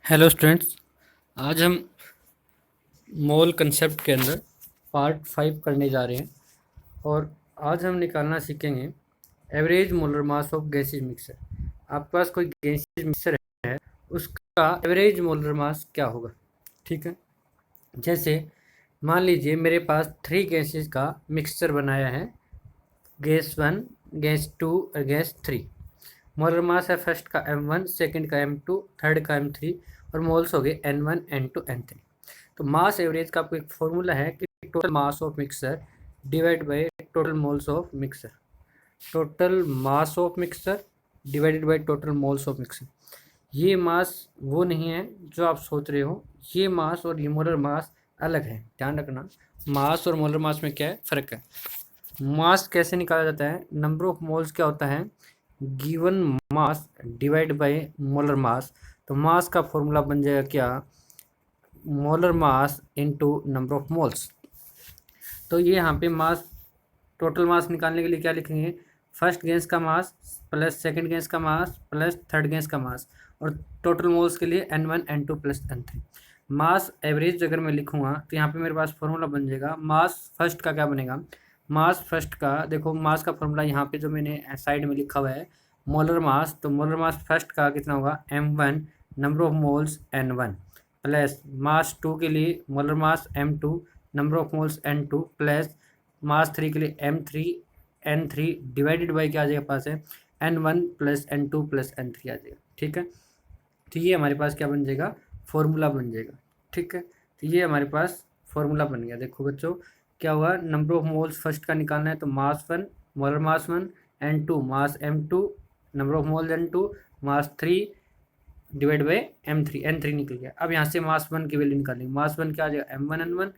Hello students. आज हम मोल concept के अंदर पार्ट 5 करने जा रहे हैं और आज हम निकालना सीखेंगे average molar mass of gases mixer. आपके पास कोई गैसेज मिक्सर है, उसका एवरेज मोलर मास क्या होगा। ठीक है, जैसे मान लीजिए मेरे पास 3 गैसेज का मिक्सचर बनाया है, गैस 1, गैस 2 और गैस 3। मोलर मास है फर्स्ट का M1, सेकंड का M2, थर्ड का M3 और मोल्स हो गए N1, N2, N3। तो मास एवरेज का आपको एक फॉर्मूला है कि total mass of mixer divide by total moles of mixer. Total mass of mixer divided by total moles of mixer. ये मास वो नहीं है जो आप सोच रहे हो, ये मास और ये मोलर मास अलग है, ध्यान रखना। मास और मोलर मास में क्या है, फ़र्क है। मास कैसे निकाला जाता है, नंबर ऑफ मोल्स क्या होता है, given mass divide by molar mass. तो मास का फॉर्मूला बन जाएगा क्या, molar mass into number of moles. तो ये यहाँ पे मास, टोटल मास निकालने के लिए क्या लिखेंगे, फर्स्ट गैस का मास प्लस सेकंड गैस का मास प्लस थर्ड गैस का मास, और टोटल मोल्स के लिए N1, N2 प्लस N3। मास एवरेज अगर मैं लिखूँगा तो यहाँ पे मेरे पास फॉर्मूला बन जाएगा, मास फर्स्ट का क्या बनेगा, मास फर्स्ट का देखो, मास का फॉर्मूला यहाँ पे जो मैंने साइड में लिखा हुआ है मोलर मास, तो मोलर मास फर्स्ट का कितना होगा M1, number of moles N1 plus mass 2 के लिए molar mass M2, number of moles N2 plus mass 3 के लिए M3 N3 डिवाइडेड बाई क्या आ जाएगा पास है N1 plus N2 plus N3 आ जाएगा। ठीक है, तो ये हमारे पास क्या बन जाएगा, फॉर्मूला बन जाएगा। ठीक है, तो ये हमारे पास फॉर्मूला बन गया। देखो बच्चों क्या हुआ, नंबर ऑफ मोल्स फर्स्ट का निकालना है तो मास 1, molar mass 1, N2 mass M2, number of moles N2, mass 3 divide by M3, N3 निकल गया। अब यहाँ से मास 1 की वैल्यू निकालेंगे, मास 1 क्या आ जाएगा M1, N1,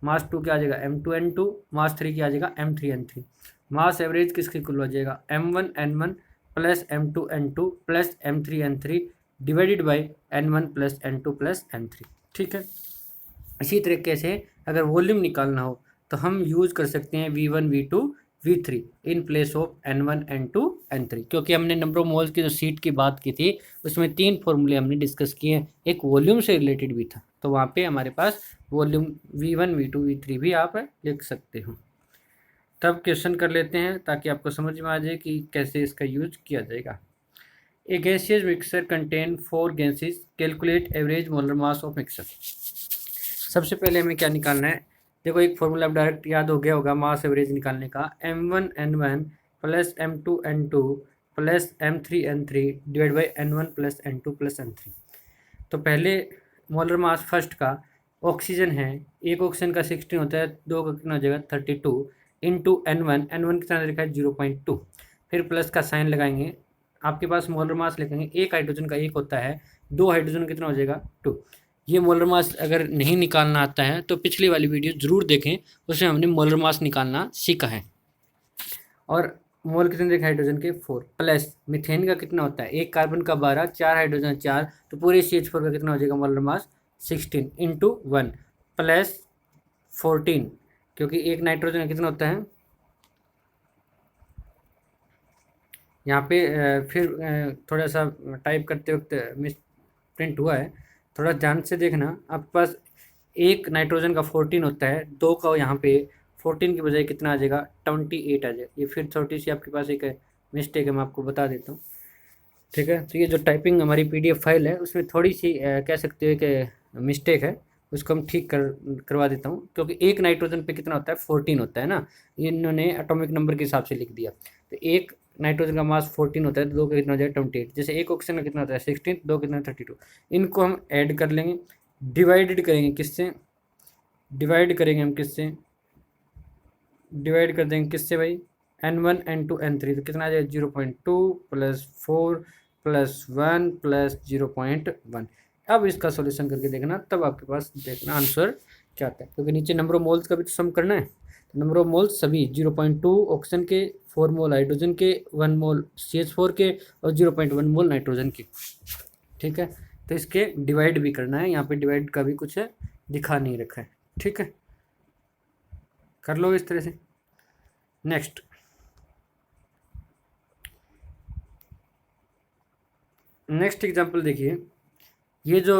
मास 2 क्या आ जाएगा M2, N2, मास 3 क्या आ जाएगा M3, N3। मास एवरेज किसके इक्वल हो जाएगा, M1, N1 plus M2, N2 plus M3, N3 divided by N1 plus N2 plus N3। ठीक है, इसी तरीके से अगर वॉल्यूम निकालना हो तो हम यूज कर सकते हैं V1, V2, V3 in place of N1, N2, N3, क्योंकि हमने नंबर ऑफ मोल्स की जो सीट की बात की थी उसमें 3 फॉर्मूले हमने डिस्कस किए हैं, एक वॉल्यूम से रिलेटेड भी था, तो वहाँ पे हमारे पास वॉल्यूम V1, V2, V3 भी आप लिख सकते हो। तब क्वेश्चन कर लेते हैं ताकि आपको समझ में आ जाए कि कैसे इसका यूज किया जाएगा। A gaseous mixer contain 4 gases, calculate average molar mass of mixer. सबसे पहले हमें क्या निकालना है, देखो एक फॉर्मूला डायरेक्ट याद हो गया होगा मास एवरेज निकालने का, M1, N1 plus M2, N2 plus M3, N3 divide by N1 plus N2 plus N3। तो पहले मोलर मास फर्स्ट का ऑक्सीजन है, एक ऑक्सीजन का 16 होता है, दो का कितना हो जाएगा 32 इंटू N1 कितना लिखा है 0.2, फिर प्लस का साइन लगाएंगे, आपके पास मोलर मास लिखेंगे, एक हाइड्रोजन का एक होता है, दो हाइड्रोजन कितना हो जाएगा 2। ये मोलर मास अगर नहीं निकालना आता है तो पिछली वाली वीडियो ज़रूर देखें, उसमें हमने मोलर मास निकालना सीखा है। और मोल कितने देखे हाइड्रोजन के 4, प्लस मीथेन का कितना होता है, एक कार्बन का 12, चार हाइड्रोजन 4, तो पूरे CH4 का कितना हो जाएगा मोलर मास 16 इंटू 1 प्लस 14, क्योंकि एक नाइट्रोजन का कितना होता है, यहाँ पे फिर थोड़ा सा टाइप करते वक्त मिस प्रिंट हुआ है, थोड़ा ध्यान से देखना। आपके पास एक नाइट्रोजन का 14 होता है, दो का यहाँ पे 14 की बजाय कितना आ जाएगा 28 आ जाएगा। ये फिर छोटी सी आपके पास एक मिस्टेक है, मैं आपको बता देता हूँ। ठीक है, तो ये जो टाइपिंग हमारी PDF फाइल है उसमें थोड़ी सी कह सकते हो कि मिस्टेक है, उसको हम ठीक करवा देता हूँ, क्योंकि एक नाइट्रोजन पे कितना होता है 14 होता है ना, इन्होंने एटॉमिक नंबर के हिसाब से लिख दिया। तो एक नाइट्रोजन का मास 14 होता है, तो दो का कितना हो जाएगा 28, जैसे एक ऑक्सीजन का कितना होता है 16, दो कितना 32। इनको हम ऐड कर लेंगे, डिवाइडेड करेंगे किससे, डिवाइड करेंगे हम किससे, डिवाइड कर देंगे किससे भाई N1, N2, N3, तो कितना आ जाएगा 0.2 प्लस 4 प्लस 1 प्लस 0.1। अब इसका सॉल्यूशन करके देखना, तब आपके पास देखना आंसर क्या आता है, क्योंकि नीचे नंबर ऑफ मोल्स का भी तो सम करना है। तो नंबर ऑफ मोल्स सभी 0.2 ऑक्सीजन के, 4 मोल हाइड्रोजन के, 1 मोल CH4 के और 0.1 मोल नाइट्रोजन के। ठीक है, तो इसके डिवाइड भी करना है, यहाँ पे डिवाइड का भी कुछ दिखा नहीं रखा है। ठीक है, कर लो इस तरह से। नेक्स्ट नेक्स्ट एग्जाम्पल देखिए, ये जो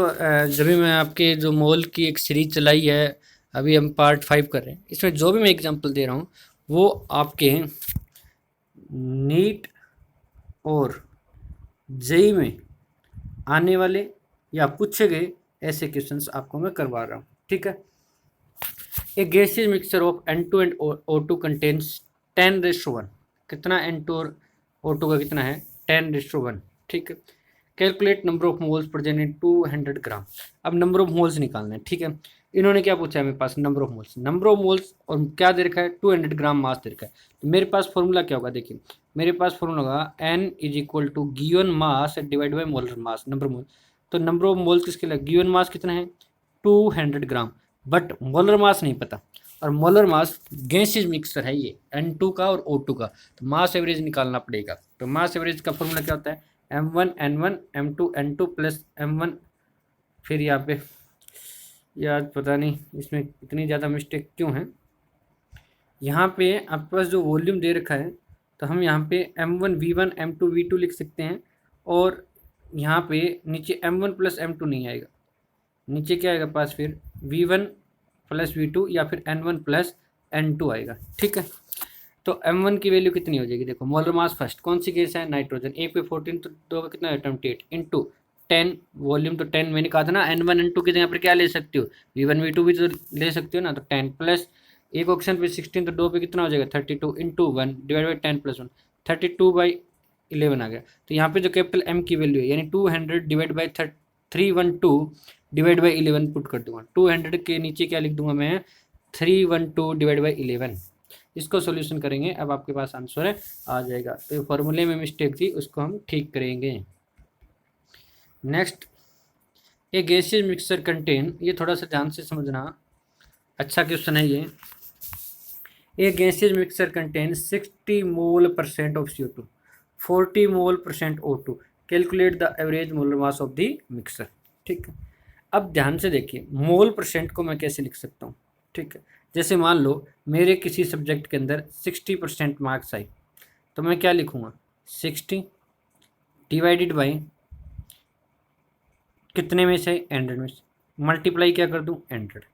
जब भी मैं आपके जो मोल की एक सीरीज चलाई है, अभी हम पार्ट 5 कर रहे हैं, इसमें जो भी मैं एग्जांपल दे रहा हूँ वो आपके नीट और जेई में आने वाले या पूछे गए ऐसे क्वेश्चंस आपको मैं करवा रहा हूँ, ठीक है। A gaseous mixture of N2 and O2 contains 10⁻1। कितना N2 और O2 का कितना है? 10⁻1, ठीक है। Calculate number of moles present in 200 ग्राम। अब नंबर ऑफ मोल्स निकालना है, ठीक है। इन्होंने क्या पूछा है मेरे पास? नंबर ऑफ मोल्स और क्या दे रखा है? 200 ग्राम मास दे रखा है। तो मेरे पास फॉर्मूला क्या होगा? देखिए मेरे पास फॉर्मूला होगा N is equal to given mass divide by molar mass, number mole. तो नंबर ऑफ मोल्स किसके लिए? गिवन मास कितना है? 200 ग्राम, बट मोलर मास नहीं पता। और मोलर मास गैसेज मिक्सर है ये N2 का और O2 का, तो मास एवरेज निकालना पड़ेगा। तो मास एवरेज का फॉर्मूला क्या होता है? M1 N1 M2 N2 plus M1, फिर यहाँ पे यार पता नहीं इसमें इतनी ज़्यादा मिस्टेक क्यों है। यहाँ पे आपके पास जो वॉल्यूम दे रखा है, तो हम यहाँ पे M1 V1 M2 V2 लिख सकते हैं। और यहाँ पे नीचे M1 प्लस M2 नहीं आएगा, नीचे क्या आएगा पास? फिर V1 प्लस V2 या फिर N1 प्लस N2 आएगा, ठीक है। तो M1 की वैल्यू कितनी हो जाएगी? देखो मोलर मास फर्स्ट कौन सी गैस है? नाइट्रोजन। एक पे 14 तो दो का कितना है? 28 इंटू 10, वॉल्यूम तो 10 मैंने कहा था ना। N1 N2 की जगह पर क्या ले सकते हो? V1 V2 भी तो ले सकते हो ना। तो 10 प्लस एक ऑप्शन पे 16, तो दो पे कितना हो जाएगा? 32 इंटू 1 डिवाइड बाई 10 प्लस 1, 32/11 आ गया। तो यहाँ पे जो कैपिटल M की वैल्यू है यानी 200 divide by 312 divide by 11 put कर दूंगा। 200 के नीचे क्या लिख दूंगा मैं? 312 डिवाइड बाई 11। इसको सॉल्यूशन करेंगे, अब आपके पास आंसर आ जाएगा। तो फॉर्मूले में मिस्टेक थी, उसको हम ठीक करेंगे। नेक्स्ट, ए गैसियस मिक्सचर कंटेन, ये थोड़ा सा ध्यान से समझना, अच्छा क्वेश्चन है ये। A gaseous mixture contain 60 mole percent of CO2, 40 mole percent O2। Calculate the average molar mass of the mixer, ठीक है। अब ध्यान से देखिए, मोल परसेंट को मैं कैसे लिख सकता हूँ, ठीक है। जैसे मान लो मेरे किसी सब्जेक्ट के अंदर 60% मार्क्स आए, तो मैं क्या लिखूँगा? 60 डिवाइडेड बाई कितने में से? 100 में से। मल्टीप्लाई क्या कर दूँ? 100।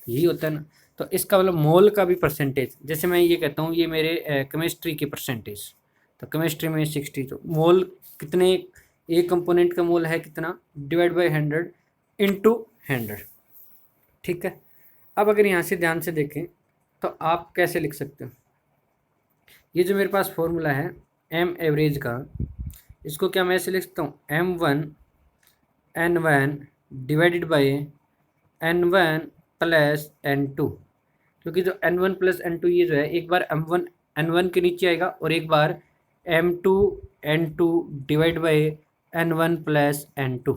यही होता है ना। तो इसका मतलब मोल का भी परसेंटेज, जैसे मैं ये कहता हूँ ये मेरे केमिस्ट्री की परसेंटेज, तो केमिस्ट्री में 60, तो मोल कितने? एक कंपोनेंट का मोल है कितना? डिवाइड बाई 100 इंटू 100, ठीक है। अब अगर यहाँ से ध्यान से देखें तो आप कैसे लिख सकते हो? ये जो मेरे पास फॉर्मूला है M एवरेज का, इसको क्या मैं ऐसे लिख सकता हूँ? M1 N1 divided by N1 plus N2, क्योंकि जो N1 प्लस N2 ये जो है एक बार M1 N1 के नीचे आएगा और एक बार M2 N2 divide by N1 plus N2,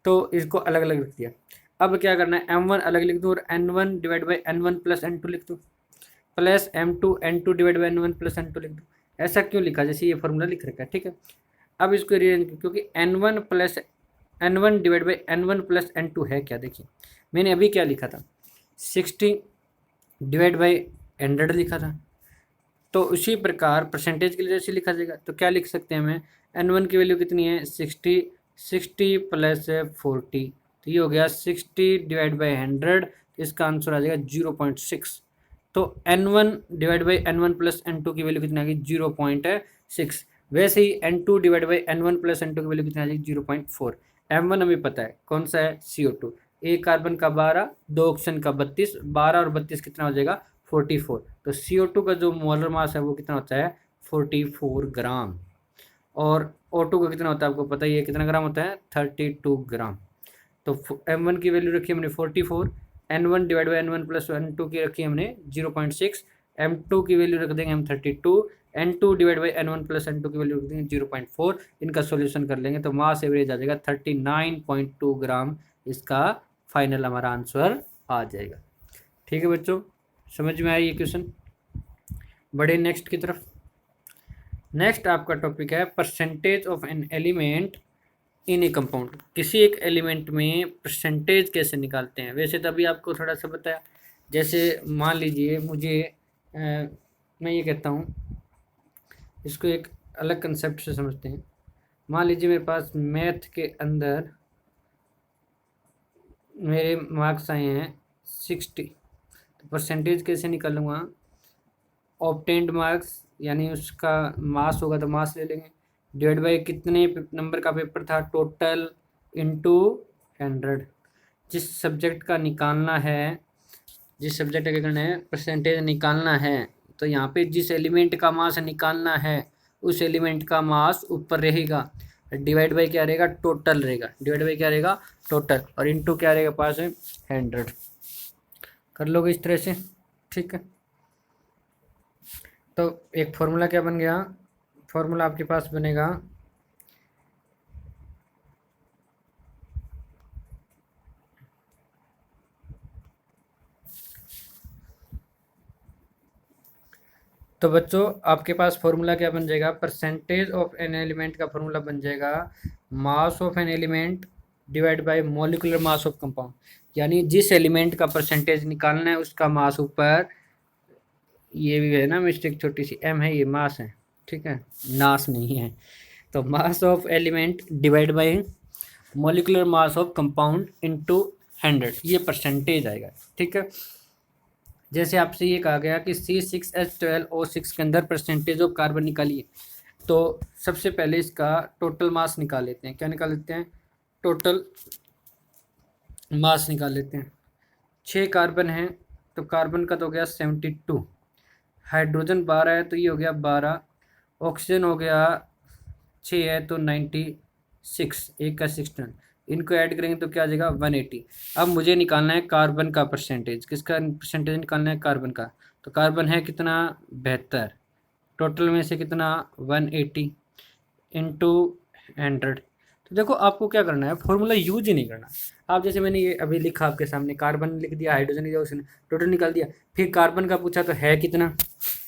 तो इसको अलग अलग लिख दिया। अब क्या करना है? M1 अलग लिख दो और N1 divide by N1 plus N2 लिख दो, plus M2 N2 divide by N1 plus N2 लिख दो। ऐसा क्यों लिखा? जैसे ये फॉर्मूला लिख रखा है, ठीक है। अब इसको रीअरेंज, क्योंकि N1 divide by N1 plus N2 है क्या? देखिए मैंने अभी क्या लिखा था? 60 डिवाइड बाई 100 लिखा था। तो उसी प्रकार परसेंटेज के लिए जैसे लिखा जाएगा, तो क्या लिख सकते हैं हमें? N1 की वैल्यू कितनी है? 60 प्लस 40, तो ये हो गया 60 डिवाइड बाई 100, इसका आंसर आ जाएगा 0.6। तो N1 divide by N1 plus N2 की वैल्यू कितनी आ गई? 0.6। वैसे ही N2 divide by N1 plus N2 की वैल्यू कितनी आ जाएगी? 0.4। M1 हमें पता है कौन सा है? CO2। एक कार्बन का 12, दो ऑक्सीजन का 32, 12 और 32 कितना हो जाएगा? 44। तो CO2 का जो मोलर मास है वो कितना होता है? 44 ग्राम। और O2 का कितना होता है आपको पता ही है, कितना ग्राम होता है? 32 ग्राम। तो M1 की वैल्यू रखी हमने 44, N1 divide by N1 plus N2 की रखी हमने 0.6, M2 की वैल्यू रख देंगे हम 32, N2 divide by N1 plus N2 की वैल्यू रख देंगे 0.4। इनका सॉल्यूशन कर लेंगे तो मास एवरेज आ जाएगा 39.2 ग्राम। इसका फाइनल हमारा आंसर आ जाएगा। ठीक है बच्चों, समझ में आया ये क्वेश्चन? बढ़े नेक्स्ट की तरफ। नेक्स्ट आपका टॉपिक है percentage of an element in A compound. किसी एक एलिमेंट में परसेंटेज कैसे निकालते हैं? वैसे तो अभी आपको थोड़ा सा बताया। जैसे मान लीजिए मुझे मैं ये कहता हूँ, इसको एक अलग कंसेप्ट से समझते हैं। मान लीजिए मेरे पास मैथ के अंदर मेरे मार्क्स आए हैं 60, तो परसेंटेज कैसे निकालूंगा? ऑब्टेन्ड मार्क्स यानी उसका मास होगा तो मास ले लेंगे, डिवाइड बाई कितने नंबर का पेपर था, टोटल, इंटू 100। जिस सब्जेक्ट का निकालना है, जिस सब्जेक्ट का क्या करना है, परसेंटेज निकालना है, तो यहाँ पे जिस एलिमेंट का मास निकालना है उस एलिमेंट का मास ऊपर रहेगा, डिवाइड बाई क्या रहेगा, टोटल रहेगा, डिवाइड बाई क्या रहेगा, टोटल, और इंटू क्या रहेगा पास है, 100। कर लोगे इस तरह से, ठीक है। तो एक फॉर्मूला क्या बन गया, फॉर्मूला आपके पास बनेगा तो बच्चों आपके पास फॉर्मूला क्या बन जाएगा, परसेंटेज ऑफ एन एलिमेंट का फॉर्मूला बन जाएगा mass of an element divide by molecular mass of compound. यानी जिस एलिमेंट का परसेंटेज निकालना है उसका मास ऊपर, ये भी है ना मिस्टेक छोटी सी, एम है, ये मास है, ठीक है, नास नहीं है। तो mass of element divide by molecular mass of compound into 100, ये परसेंटेज आएगा, ठीक है। जैसे आपसे ये कहा गया कि C6H12O6 के अंदर परसेंटेज ऑफ कार्बन निकालिए, तो सबसे पहले इसका टोटल मास निकाल लेते हैं। क्या निकाल लेते हैं? टोटल मास निकाल लेते हैं। 6 कार्बन हैं तो कार्बन का तो हो गया 72, हाइड्रोजन 12 है तो ये हो गया 12, ऑक्सीजन हो गया 6 है तो 96, एक का 16, इनको ऐड करेंगे तो क्या आ जाएगा 180। अब मुझे निकालना है कार्बन का परसेंटेज, किसका परसेंटेज निकालना है, कार्बन का। तो कार्बन है कितना, 72, टोटल में से कितना 180 इंटू 100। तो देखो आपको क्या करना है, फॉर्मूला यूज ही नहीं करना। आप जैसे मैंने ये अभी लिखा आपके सामने, कार्बन लिख दिया, हाइड्रोजन लिख दिया, उसने टोटल निकाल दिया, फिर कार्बन का पूछा तो है कितना।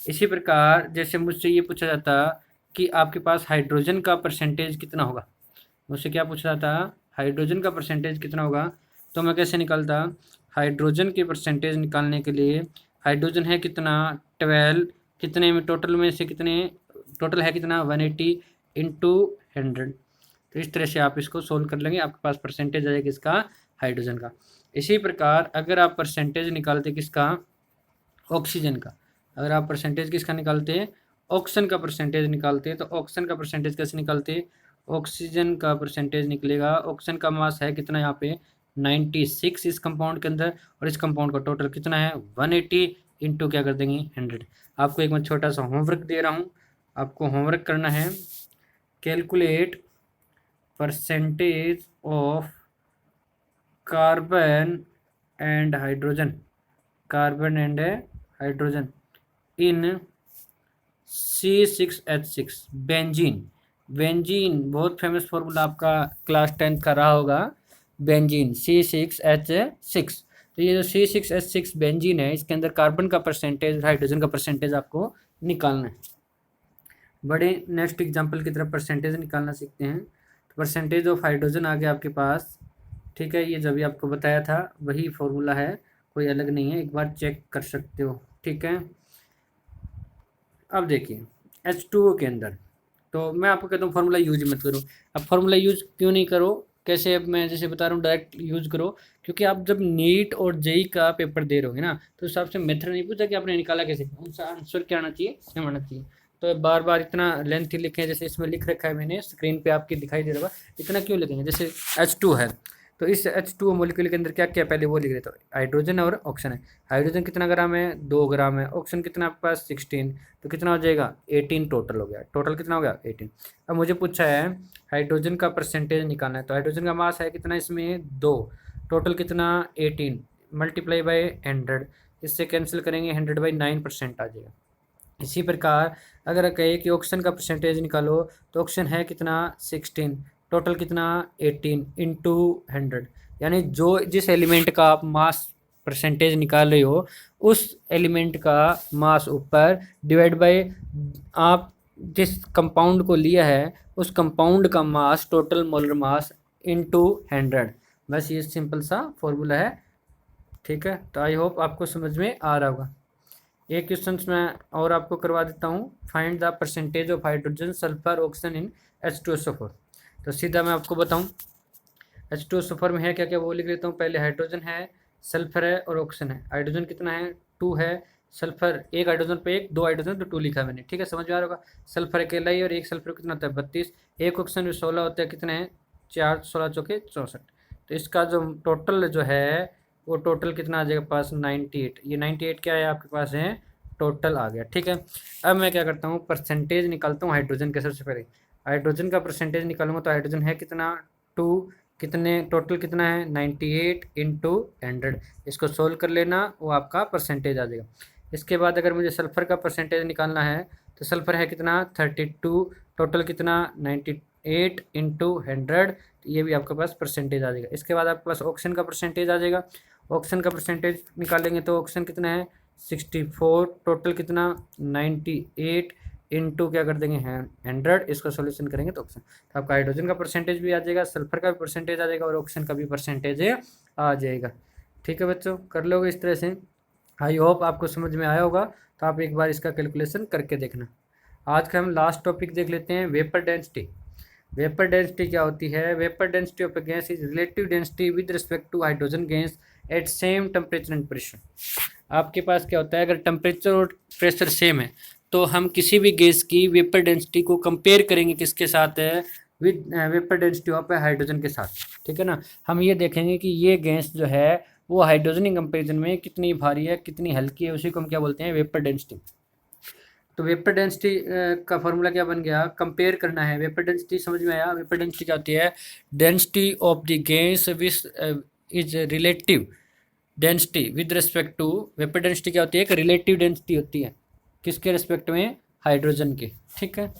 इसी प्रकार जैसे मुझसे ये पूछा जाता कि आपके पास हाइड्रोजन का परसेंटेज कितना होगा, मुझसे क्या पूछा जाता, हाइड्रोजन का परसेंटेज कितना होगा, तो मैं कैसे निकालता, हाइड्रोजन के परसेंटेज निकालने के लिए हाइड्रोजन है कितना 12, कितने में टोटल में से कितने, टोटल है कितना 180 इंटू 100। तो इस तरह से आप इसको सोल्व कर लेंगे, आपके पास परसेंटेज आ जाएगा इसका, हाइड्रोजन का। इसी प्रकार अगर आप परसेंटेज निकालते किसका, ऑक्सीजन का, अगर आप परसेंटेज किसका निकालते, ऑक्सीजन का परसेंटेज निकालते, तो ऑक्सीजन का परसेंटेज कैसे निकालते, ऑक्सीजन का परसेंटेज निकलेगा, ऑक्सीजन का मास है कितना यहाँ पे 96 इस कंपाउंड के अंदर, और इस कंपाउंड का टोटल कितना है 180 इंटू क्या कर देंगे 100। आपको एक मैं छोटा सा होमवर्क दे रहा हूँ, आपको होमवर्क करना है, calculate percentage of carbon and hydrogen, carbon and hydrogen in C6H6 benzene. Benzene बहुत फेमस फॉर्मूला आपका क्लास 10th का रहा होगा, बेंजीन C6H6। तो ये जो C6H6 बेंजीन है, इसके अंदर कार्बन का परसेंटेज, हाइड्रोजन का परसेंटेज आपको निकालना है। बड़े नेक्स्ट एग्जांपल की तरफ परसेंटेज निकालना सीखते हैं। तो परसेंटेज ऑफ हाइड्रोजन आ गया आपके पास, ठीक है, ये जब भी आपको बताया था वही फॉर्मूला है, कोई अलग नहीं है, एक बार चेक कर सकते हो, ठीक है। अब देखिए H2O के अंदर, तो मैं आपको कहता हूँ फार्मूला यूज मत करो। अब फार्मूला यूज क्यों नहीं करो, कैसे, अब मैं जैसे बता रहा हूँ डायरेक्ट यूज करो, क्योंकि आप जब नीट और जेई का पेपर दे रहे हो ना, तो उस हिसाब से मेथड नहीं पूछा कि आपने निकाला कैसे, उनका आंसर क्या आना चाहिए, सेम आना चाहिए। तो बार बार इतना लेंथ लिखें, जैसे इसमें लिख रखा है मैंने, स्क्रीन पे आपकी दिखाई दे रहा होगा, इतना क्यों लिखेंगे। जैसे H2 है तो इस H2O मोलिक्यूल के अंदर क्या क्या पहले वो लिख रहे, तो हाइड्रोजन और ऑक्सीजन है। हाइड्रोजन कितना ग्राम है, 2 ग्राम है, ऑक्सीजन कितना आपके पास 16, तो कितना हो जाएगा 18 टोटल हो गया, टोटल कितना हो गया 18। अब मुझे पूछा है हाइड्रोजन का परसेंटेज निकालना है, तो हाइड्रोजन का मास है कितना इसमें 2, टोटल कितना 18, मल्टीप्लाई बाई 100, इससे कैंसिल करेंगे 100/9% आ जाएगा। इसी प्रकार अगर कहे कि ऑक्सीजन का परसेंटेज निकालो, तो ऑक्सीजन है कितना 16, टोटल कितना 18 इंटू 100, यानी जो जिस एलिमेंट का आप मास परसेंटेज निकाल रहे हो उस एलिमेंट का मास ऊपर, डिवाइड बाय आप जिस कंपाउंड को लिया है उस कंपाउंड का मास, टोटल मोलर मास इंटू 100। बस ये सिंपल सा फॉर्मूला है, ठीक है। तो आई होप आपको समझ में आ रहा होगा। एक क्वेश्चन मैं और आपको करवा देता हूँ, find the percentage of hydrogen sulphur oxygen in H2SO4। तो सीधा मैं आपको बताऊँ, H2SO4 में है क्या क्या वो लिख लेता हूँ। पहले हाइड्रोजन है, सल्फर है और ऑक्सीजन है। हाइड्रोजन कितना है, 2 है। सल्फर एक हाइड्रोजन पे एक, 2 हाइड्रोजन तो 2 लिखा है मैंने, ठीक है, समझ में आ रहा होगा। सल्फर अकेला ही, और एक सल्फर कितना होता है 32, एक ऑक्सीजन में 16 होता है, कितने हैं 4, 16 चौके 64। तो इसका जो टोटल जो है वो टोटल कितना आ जाएगा पास 98। ये 98 क्या है आपके पास है, टोटल आ गया, ठीक है। अब मैं क्या करता हूँ, परसेंटेज निकालता हूँ हाइड्रोजन के। सबसे पहले हाइड्रोजन का परसेंटेज निकालूंगा तो हाइड्रोजन है कितना 2, कितने टोटल कितना है 98 इंटू 100। इसको सोल्व कर लेना, वो आपका परसेंटेज आ जाएगा। इसके बाद अगर मुझे सल्फ़र का परसेंटेज निकालना है तो सल्फ़र है कितना 32, टोटल कितना 98 इंटू 100, तो ये भी आपके पास परसेंटेज आ जाएगा। इसके बाद आपके पास ऑक्सीजन का परसेंटेज आ जाएगा। ऑक्सीजन का परसेंटेज निकालेंगे तो ऑक्सीजन कितना है 64, टोटल कितना 98 इंटू क्या कर देंगे 100, इसको सोल्यूशन करेंगे तो ऑक्सीजन, तो आपका हाइड्रोजन का परसेंटेज भी आ जाएगा, सल्फर का भी परसेंटेज आ जाएगा और ऑक्सीजन का भी परसेंटेज आ जाएगा। ठीक है बच्चों, कर लोगे इस तरह से। आई होप आपको समझ में आया होगा, तो आप एक बार इसका कैलकुलेशन करके देखना। आज का हम लास्ट टॉपिक देख लेते हैं, वेपर डेंसिटी। वेपर डेंसिटी क्या होती है, vapour density of a gas is relative density with respect to hydrogen gas at same temperature and pressure. आपके पास क्या होता है, अगर टेम्परेचर और प्रेशर सेम है तो हम किसी भी गैस की वेपर डेंसिटी को कंपेयर करेंगे किसके साथ है, with vapour density of hydrogen के साथ, ठीक है ना। हम ये देखेंगे कि ये गैस जो है वो हाइड्रोजन के कंपेरिजन में कितनी भारी है, कितनी हल्की है, उसी को हम क्या बोलते हैं, वेपर डेंसिटी। तो वेपर डेंसिटी का फॉर्मूला क्या बन गया, कंपेयर करना है। वेपर डेंसिटी समझ में आया, वेपर डेंसिटी क्या होती है, density of the gas which is relative density with respect to. Vapour density क्या होती है, एक रिलेटिव डेंसिटी होती है, किसके रिस्पेक्ट में, हाइड्रोजन के, ठीक है।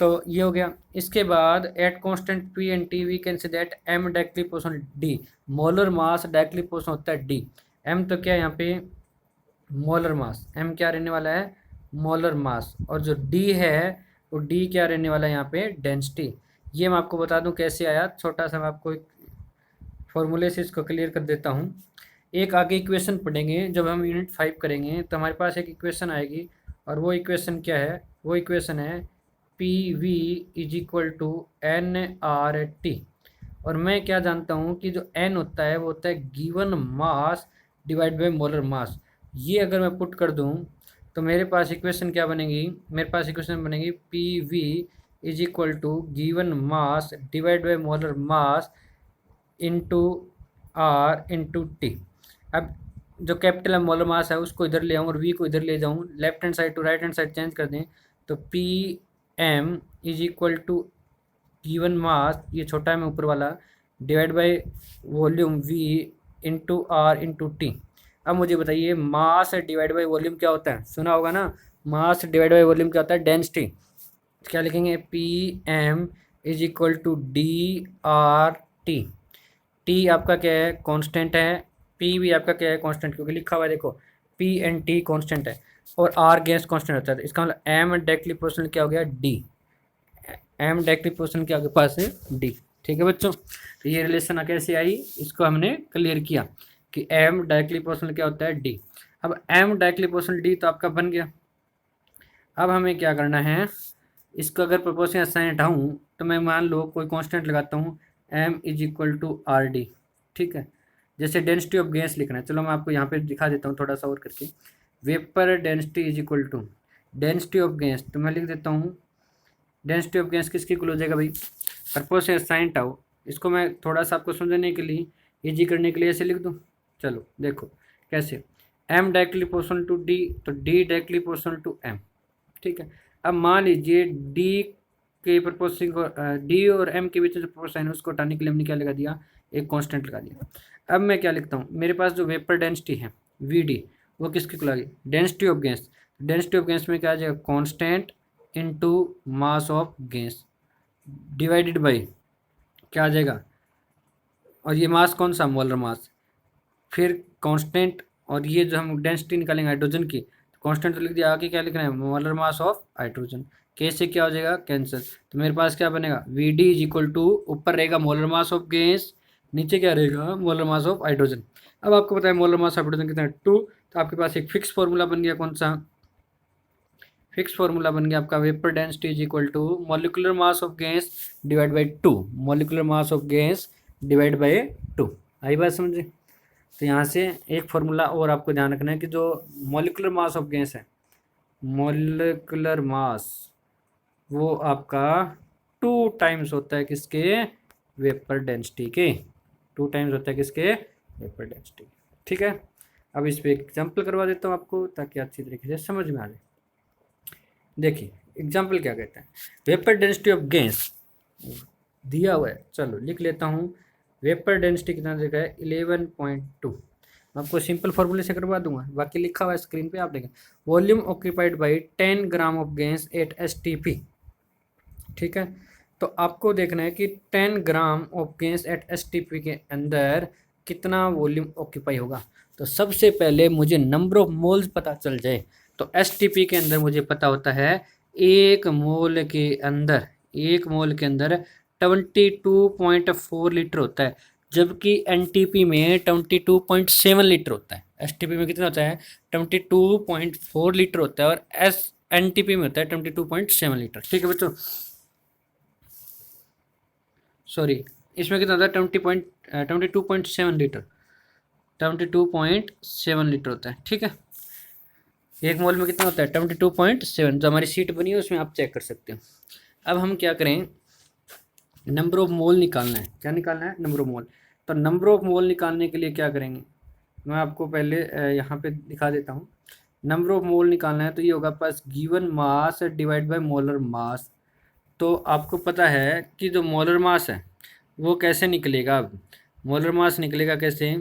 तो ये हो गया। इसके बाद at constant P and T we can say that M directly proportion D, molar mass directly proportion होता है डी। एम तो क्या है यहाँ पे, मोलर मास, एम क्या रहने वाला है, मोलर मास, और जो डी है वो डी क्या रहने वाला है यहाँ पे, डेंसिटी। ये मैं आपको बता दूं कैसे आया, छोटा सा मैं आपको एक फॉर्मूले से इसको क्लियर कर देता हूँ। एक आगे इक्वेशन पढ़ेंगे जब हम यूनिट 5 करेंगे, तो हमारे पास एक इक्वेशन आएगी, और वो इक्वेशन क्या है, वो इक्वेशन है P V is equal to N R T. और मैं क्या जानता हूँ कि जो एन होता है वो होता है given mass divide by molar मास। ये अगर मैं पुट कर दूँ तो मेरे पास इक्वेशन क्या बनेगी, मेरे पास इक्वेशन बनेगी P V is equal to given mass divide by molar mass into R into T. अब जो कैपिटल मोलर मास है उसको इधर ले आऊँ और वी को इधर ले जाऊँ, left hand side to right hand side change कर दें, तो P M is equal to given mass, ये छोटा है मैं ऊपर वाला, divide by volume V into R into T. अब मुझे बताइए मास डिवाइड बाई वॉल्यूम क्या होता है, सुना होगा ना, मास डिवाइड बाई वॉल्यूम क्या होता है, डेंसिटी। क्या लिखेंगे, P M is equal to D R T. T आपका क्या है, कांस्टेंट है, पी भी आपका क्या है, कांस्टेंट, क्योंकि लिखा हुआ है देखो पी एंड टी कांस्टेंट है, और आर गैस कांस्टेंट होता है, तो इसका मतलब एम डायरेक्टली प्रोपोर्शनल क्या हो गया, डी। एम डायरेक्टली प्रोपोर्शनल क्या आपके पास है, डी। ठीक है बच्चों, तो ये रिलेशन कैसे आई, इसको हमने क्लियर किया कि एम डायरेक्टली प्रोपोर्शनल क्या होता है, डी। अब एम डायरेक्टली प्रोपोर्शनल डी तो आपका बन गया। अब हमें क्या करना है, इसको अगर प्रोपोर्शन साइन हटाऊँ तो मैं मान लो कोई कांस्टेंट लगाता हूँ, M is equal to R D, ठीक है। जैसे डेंसिटी ऑफ गैस लिखना है, चलो मैं आपको यहाँ पे दिखा देता हूँ थोड़ा सा और करके। Vapour density is equal to density of gas, तो मैं लिख देता हूँ डेंसिटी ऑफ गैस किसकी इक्वल हो जाएगा भाई, प्रपोर्शन साइन टाउ। इसको मैं थोड़ा सा आपको समझने के लिए, ईजी करने के लिए ऐसे लिख दूँ, चलो देखो कैसे, M directly proportional to D, तो D directly proportional to M, ठीक है। अब मान लीजिए डी के प्रपोर्शन को, डी और एम के बीच जो प्रपोर्शन है उसको हटाने के लिए हमने क्या लगा दिया, एक कांस्टेंट लगा दिया। अब मैं क्या लिखता हूँ, मेरे पास जो वेपर डेंसिटी है वी डी, वो किसकी को लगी, density of gas. Density of gas में क्या आ जाएगा, constant into mass of gas divided by क्या आ जाएगा, और ये मास कौन सा, मोलर मास, फिर कांस्टेंट, और ये जो हम डेंसिटी निकालेंगे हाइड्रोजन की, कांस्टेंट तो लिख दिया, आगे क्या लिखना है, मोलर मास ऑफ हाइड्रोजन। कैसे क्या हो जाएगा, कैंसिल, तो मेरे पास क्या बनेगा, V D is equal to, ऊपर रहेगा मोलर मास ऑफ गैस, नीचे क्या रहेगा, मोलर मास ऑफ हाइड्रोजन। अब आपको पता है मोलर मास ऑफ हाइड्रोजन कितना है, 2, तो आपके पास एक फिक्स फॉर्मूला बन गया, कौन सा, फिक्स फॉर्मूला बन गया आपका, vapour density is equal to molecular mass of gas divide by 2, molecular mass of gas divide by 2। आई बात समझे? तो यहाँ से एक फार्मूला और आपको ध्यान रखना है कि जो मॉलिक्यूलर मास ऑफ गैस है, मॉलिक्यूलर मास वो आपका 2 टाइम्स होता है किसके? वेपर डेंसिटी के। 2 टाइम्स होता है किसके? Vapour density. ठीक है, अब इस पे एक एग्जाम्पल करवा देता हूँ आपको ताकि अच्छी तरीके से समझ में आ जाए। देखिए एग्जाम्पल क्या कहता है, वेपर डेंसिटी ऑफ गैस दिया हुआ है, चलो लिख लेता हूँ। वेपर डेंसिटी कितना देखा है? 11.2। मैं आपको सिंपल फॉर्मूले से करवा दूंगा, बाकी लिखा हुआ है स्क्रीन पे आप देखें। Volume occupied by 10 gram of gas at STP। ठीक है, तो आपको देखना है कि 10 gram of gas at STP के अंदर कितना वॉल्यूम ऑक्यूपाई होगा। तो सबसे पहले मुझे नंबर ऑफ मोल्स पता चल जाए। तो STP के अंदर मुझे पता होता है एक मोल के अंदर 22.4 लीटर होता है, जबकि NTP में 22.7 लीटर होता है। STP में कितना होता है? 22.4 लीटर होता है, और NTP में होता है 22.7 लीटर। ठीक है बच्चों, सॉरी, इसमें कितना होता है? 22.7 लीटर, 22.7 लीटर होता है। ठीक है, एक मोल में कितना होता है? 22.7। जो हमारी सीट बनी है उसमें आप चेक कर सकते हो। अब हम क्या करें, नंबर ऑफ मोल निकालना है। क्या निकालना है? Number of mole. तो नंबर ऑफ मोल निकालने के लिए क्या करेंगे, मैं आपको पहले यहाँ पे दिखा देता हूँ। नंबर ऑफ मोल निकालना है तो ये होगा पास given mass divide by molar mass. तो आपको पता है कि जो मोलर मास है वो कैसे निकलेगा? अब मोलर मास निकलेगा कैसे?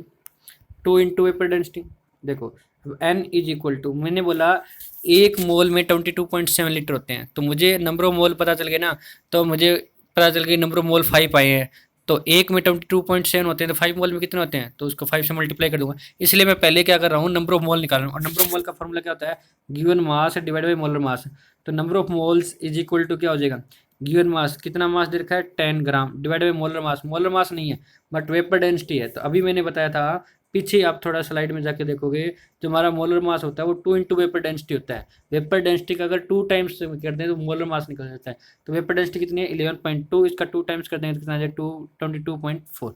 2 इंटू वेपर डेंसिटी। देखो N इज इक्वल टू, मैंने बोला एक मोल में 22.7 लीटर होते हैं, तो मुझे नंबर ऑफ मोल पता चल गया ना। तो मुझे पता चल गया नंबर ऑफ मोल 5 आए हैं, तो एक में 22.7 होते हैं, तो 5 मोल में कितने होते हैं? तो उसको 5 से मल्टीप्लाई कर दूंगा। इसलिए मैं पहले क्या कर रहा हूँ, नंबर ऑफ मोल निकाल रहा हूँ। और नंबर ऑफ मोल का फॉर्मूला क्या होता है? Given mass divide by molar mass. तो number of moles is equal to क्या हो जाएगा? गिवन मास, कितना मास दे रखा है? 10 gram, divide by molar mass. Molar mass नहीं है बट वेपर डेंसिटी है। तो अभी मैंने बताया था, पीछे आप थोड़ा स्लाइड में जाके देखोगे, जो हमारा मोलर मास होता है वो 2 इंटू वेपर डेंसिटी होता है। वेपर डेंसिटी का अगर 2 टाइम्स करते हैं तो मोलर मास निकल जाता है। तो वेपर डेंसिटी कितनी है? 11.2। इसका 2 टाइम्स कर देंगे तो कितना आ जाए? 22.4।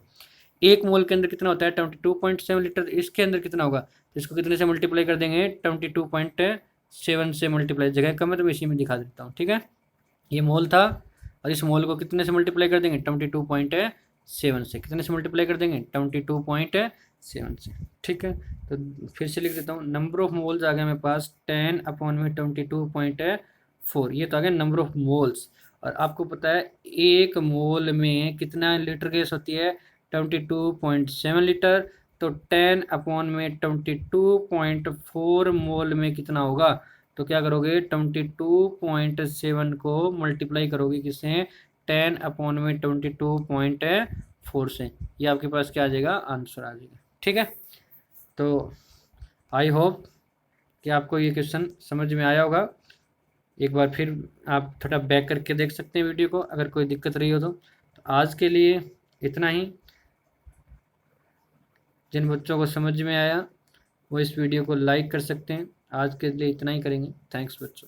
एक मोल के अंदर कितना होता है? 22.7 लीटर। इसके अंदर कितना होगा? तो इसको कितने से मल्टीप्लाई कर देंगे? 22.7 से मल्टीप्लाई, जगह कम है तो मैं इसी में दिखा देता हूँ। ठीक है, ये मोल था, और इस मोल को कितने से मल्टीप्लाई कर देंगे? 22.7 से। कितने से मल्टीप्लाई कर देंगे? 22.7 से। ठीक है, तो फिर से लिख देता हूँ। नंबर ऑफ मोल्स आ गया मेरे पास 10 अपॉन में 22.4। ये तो आ गया नंबर ऑफ मोल्स। और आपको पता है एक मोल में कितना लीटर गैस होती है? 22.7 लीटर। तो 10 अपॉन में 22.4 मोल में कितना होगा? तो क्या करोगे? 22.7 को मल्टीप्लाई करोगे किससे? 10 अपॉन में 22.4 से। ये आपके पास क्या आ जाएगा? आंसर आ जाएगा। ठीक है, तो आई होप कि आपको ये क्वेश्चन समझ में आया होगा। एक बार फिर आप थोड़ा बैक करके देख सकते हैं वीडियो को, अगर कोई दिक्कत रही हो तो आज के लिए इतना ही। जिन बच्चों को समझ में आया वो इस वीडियो को लाइक कर सकते हैं। आज के लिए इतना ही करेंगे। थैंक्स बच्चों।